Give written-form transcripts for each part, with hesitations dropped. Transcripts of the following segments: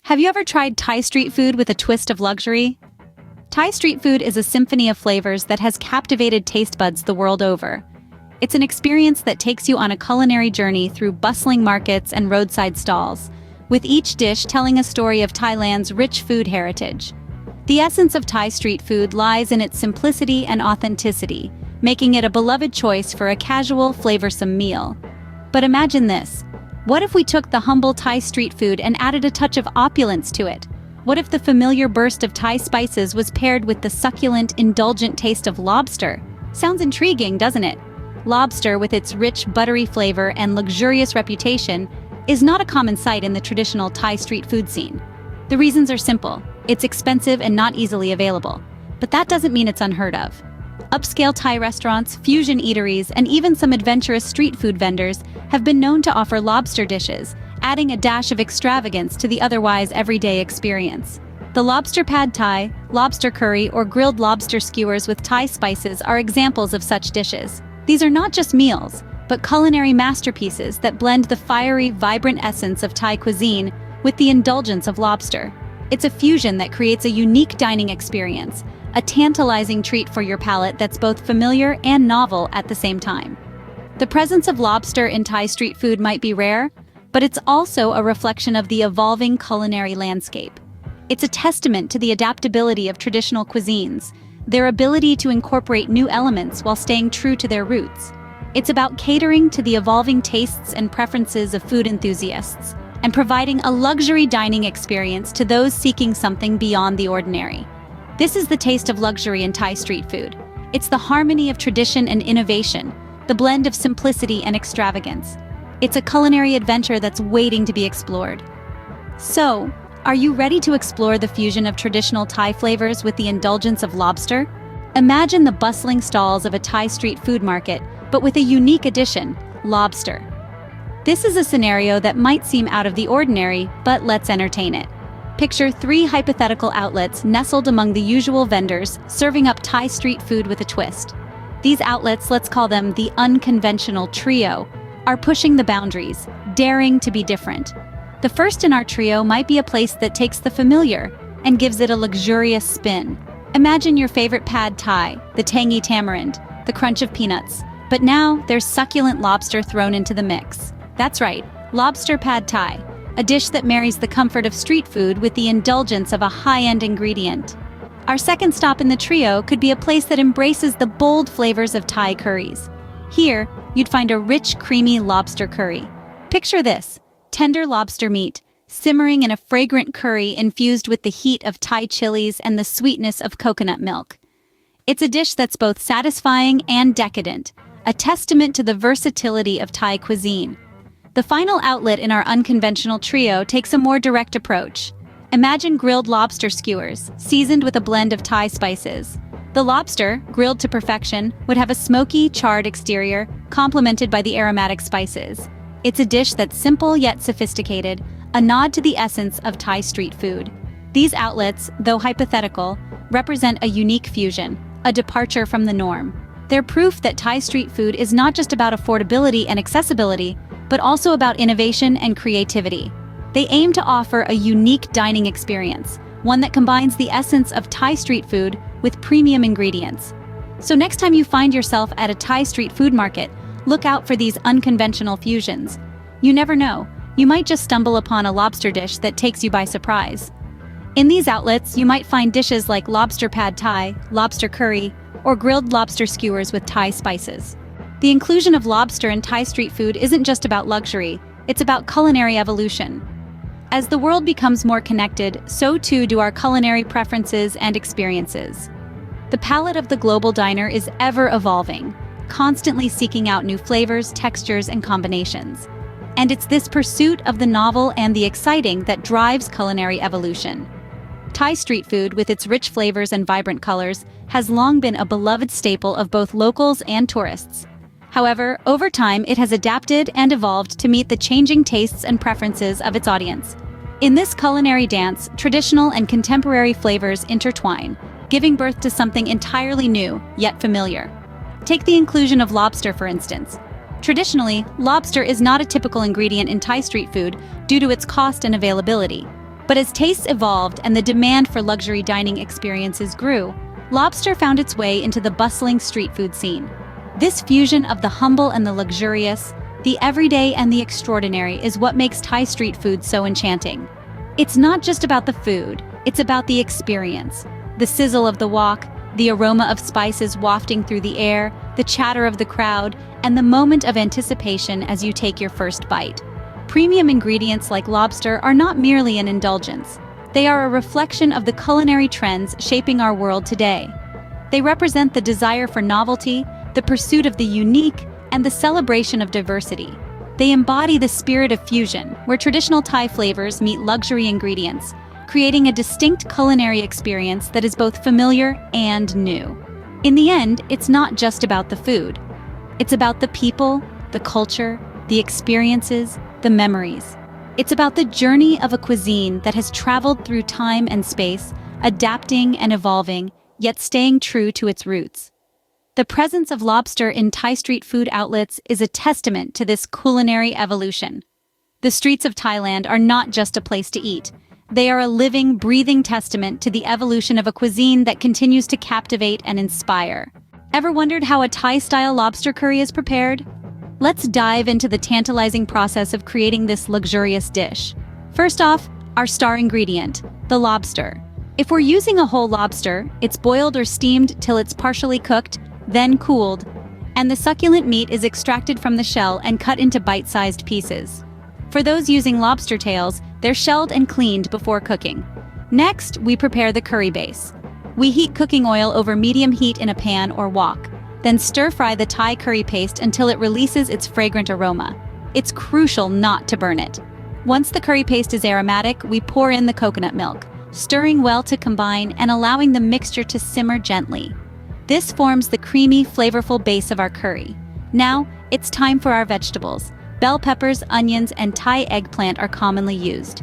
Have you ever tried Thai street food with a twist of luxury? Thai street food is a symphony of flavors that has captivated taste buds the world over. It's an experience that takes you on a culinary journey through bustling markets and roadside stalls, with each dish telling a story of Thailand's rich food heritage. The essence of Thai street food lies in its simplicity and authenticity, making it a beloved choice for a casual, flavorsome meal. But imagine this. What if we took the humble Thai street food and added a touch of opulence to it? What if the familiar burst of Thai spices was paired with the succulent, indulgent taste of lobster? Sounds intriguing, doesn't it? Lobster, with its rich, buttery flavor and luxurious reputation, is not a common sight in the traditional Thai street food scene. The reasons are simple. It's expensive and not easily available. But that doesn't mean it's unheard of. Upscale Thai restaurants, fusion eateries, and even some adventurous street food vendors have been known to offer lobster dishes, adding a dash of extravagance to the otherwise everyday experience. The lobster pad Thai, lobster curry, or grilled lobster skewers with Thai spices are examples of such dishes. These are not just meals, but culinary masterpieces that blend the fiery, vibrant essence of Thai cuisine with the indulgence of lobster. It's a fusion that creates a unique dining experience, a tantalizing treat for your palate that's both familiar and novel at the same time. The presence of lobster in Thai street food might be rare, but it's also a reflection of the evolving culinary landscape. It's a testament to the adaptability of traditional cuisines, their ability to incorporate new elements while staying true to their roots. It's about catering to the evolving tastes and preferences of food enthusiasts, and providing a luxury dining experience to those seeking something beyond the ordinary. This is the taste of luxury in Thai street food. It's the harmony of tradition and innovation, the blend of simplicity and extravagance. It's a culinary adventure that's waiting to be explored. So, are you ready to explore the fusion of traditional Thai flavors with the indulgence of lobster? Imagine the bustling stalls of a Thai street food market, but with a unique addition: lobster. This is a scenario that might seem out of the ordinary, but let's entertain it. Picture 3 hypothetical outlets nestled among the usual vendors, serving up Thai street food with a twist. These outlets, let's call them the unconventional trio, are pushing the boundaries, daring to be different. The first in our trio might be a place that takes the familiar and gives it a luxurious spin. Imagine your favorite pad Thai, the tangy tamarind, the crunch of peanuts. But now there's succulent lobster thrown into the mix. That's right, lobster pad Thai, a dish that marries the comfort of street food with the indulgence of a high-end ingredient. Our second stop in the trio could be a place that embraces the bold flavors of Thai curries. Here, you'd find a rich, creamy lobster curry. Picture this: tender lobster meat, simmering in a fragrant curry infused with the heat of Thai chilies and the sweetness of coconut milk. It's a dish that's both satisfying and decadent, a testament to the versatility of Thai cuisine. The final outlet in our unconventional trio takes a more direct approach. Imagine grilled lobster skewers, seasoned with a blend of Thai spices. The lobster, grilled to perfection, would have a smoky, charred exterior, complemented by the aromatic spices. It's a dish that's simple yet sophisticated, a nod to the essence of Thai street food. These outlets, though hypothetical, represent a unique fusion, a departure from the norm. They're proof that Thai street food is not just about affordability and accessibility, but also about innovation and creativity. They aim to offer a unique dining experience, one that combines the essence of Thai street food with premium ingredients. So next time you find yourself at a Thai street food market, look out for these unconventional fusions. You never know, you might just stumble upon a lobster dish that takes you by surprise. In these outlets, you might find dishes like lobster pad Thai, lobster curry, or grilled lobster skewers with Thai spices. The inclusion of lobster in Thai street food isn't just about luxury, it's about culinary evolution. As the world becomes more connected, so too do our culinary preferences and experiences. The palate of the global diner is ever evolving, constantly seeking out new flavors, textures, and combinations. And it's this pursuit of the novel and the exciting that drives culinary evolution. Thai street food, with its rich flavors and vibrant colors, has long been a beloved staple of both locals and tourists. However, over time, it has adapted and evolved to meet the changing tastes and preferences of its audience. In this culinary dance, traditional and contemporary flavors intertwine, giving birth to something entirely new, yet familiar. Take the inclusion of lobster, for instance. Traditionally, lobster is not a typical ingredient in Thai street food due to its cost and availability. But as tastes evolved and the demand for luxury dining experiences grew, lobster found its way into the bustling street food scene. This fusion of the humble and the luxurious, the everyday and the extraordinary is what makes Thai street food so enchanting. It's not just about the food, it's about the experience. The sizzle of the wok, the aroma of spices wafting through the air, the chatter of the crowd, and the moment of anticipation as you take your first bite. Premium ingredients like lobster are not merely an indulgence. They are a reflection of the culinary trends shaping our world today. They represent the desire for novelty, the pursuit of the unique, and the celebration of diversity. They embody the spirit of fusion, where traditional Thai flavors meet luxury ingredients, creating a distinct culinary experience that is both familiar and new. In the end, it's not just about the food. It's about the people, the culture, the experiences, the memories. It's about the journey of a cuisine that has traveled through time and space, adapting and evolving, yet staying true to its roots. The presence of lobster in Thai street food outlets is a testament to this culinary evolution. The streets of Thailand are not just a place to eat. They are a living, breathing testament to the evolution of a cuisine that continues to captivate and inspire. Ever wondered how a Thai-style lobster curry is prepared? Let's dive into the tantalizing process of creating this luxurious dish. First off, our star ingredient, the lobster. If we're using a whole lobster, it's boiled or steamed till it's partially cooked, then cooled, and the succulent meat is extracted from the shell and cut into bite-sized pieces. For those using lobster tails, they're shelled and cleaned before cooking. Next, we prepare the curry base. We heat cooking oil over medium heat in a pan or wok, then stir-fry the Thai curry paste until it releases its fragrant aroma. It's crucial not to burn it. Once the curry paste is aromatic, we pour in the coconut milk, stirring well to combine and allowing the mixture to simmer gently. This forms the creamy, flavorful base of our curry. Now, it's time for our vegetables. Bell peppers, onions, and Thai eggplant are commonly used.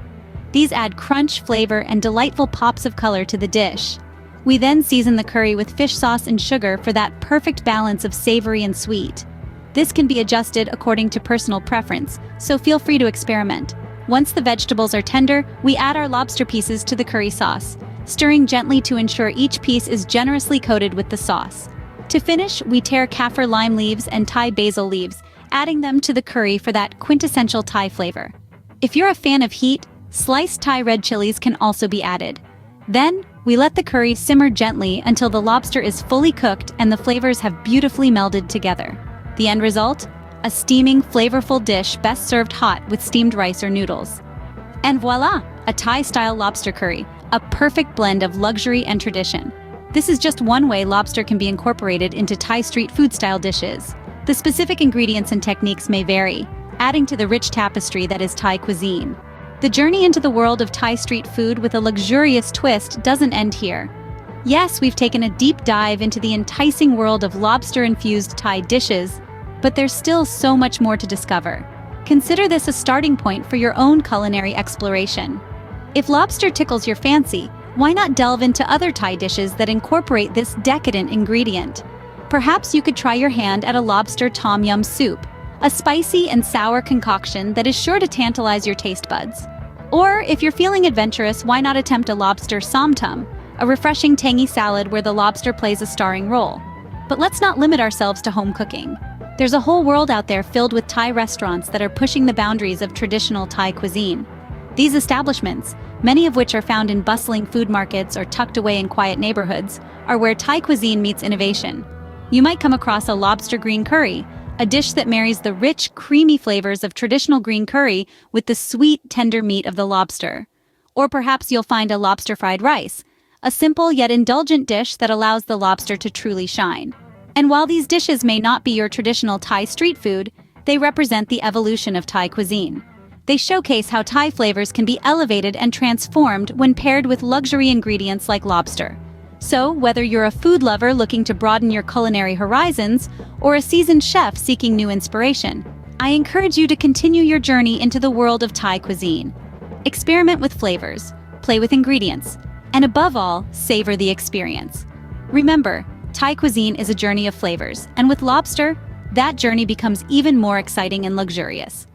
These add crunch, flavor, and delightful pops of color to the dish. We then season the curry with fish sauce and sugar for that perfect balance of savory and sweet. This can be adjusted according to personal preference, so feel free to experiment. Once the vegetables are tender, we add our lobster pieces to the curry sauce, stirring gently to ensure each piece is generously coated with the sauce. To finish, we tear kaffir lime leaves and Thai basil leaves, adding them to the curry for that quintessential Thai flavor. If you're a fan of heat, sliced Thai red chilies can also be added. Then, we let the curry simmer gently until the lobster is fully cooked and the flavors have beautifully melded together. The end result? A steaming, flavorful dish best served hot with steamed rice or noodles. And voila! A Thai-style lobster curry, a perfect blend of luxury and tradition. This is just one way lobster can be incorporated into Thai street food-style dishes. The specific ingredients and techniques may vary, adding to the rich tapestry that is Thai cuisine. The journey into the world of Thai street food with a luxurious twist doesn't end here. Yes, we've taken a deep dive into the enticing world of lobster-infused Thai dishes, but there's still so much more to discover. Consider this a starting point for your own culinary exploration. If lobster tickles your fancy, why not delve into other Thai dishes that incorporate this decadent ingredient? Perhaps you could try your hand at a lobster tom yum soup, a spicy and sour concoction that is sure to tantalize your taste buds. Or, if you're feeling adventurous, why not attempt a lobster somtam, a refreshing tangy salad where the lobster plays a starring role? But let's not limit ourselves to home cooking. There's a whole world out there filled with Thai restaurants that are pushing the boundaries of traditional Thai cuisine. These establishments, many of which are found in bustling food markets or tucked away in quiet neighborhoods, are where Thai cuisine meets innovation. You might come across a lobster green curry, a dish that marries the rich, creamy flavors of traditional green curry with the sweet, tender meat of the lobster. Or perhaps you'll find a lobster fried rice, a simple yet indulgent dish that allows the lobster to truly shine. And while these dishes may not be your traditional Thai street food, they represent the evolution of Thai cuisine. They showcase how Thai flavors can be elevated and transformed when paired with luxury ingredients like lobster. So, whether you're a food lover looking to broaden your culinary horizons or a seasoned chef seeking new inspiration, I encourage you to continue your journey into the world of Thai cuisine. Experiment with flavors, play with ingredients, and above all, savor the experience. Remember, Thai cuisine is a journey of flavors, and with lobster, that journey becomes even more exciting and luxurious.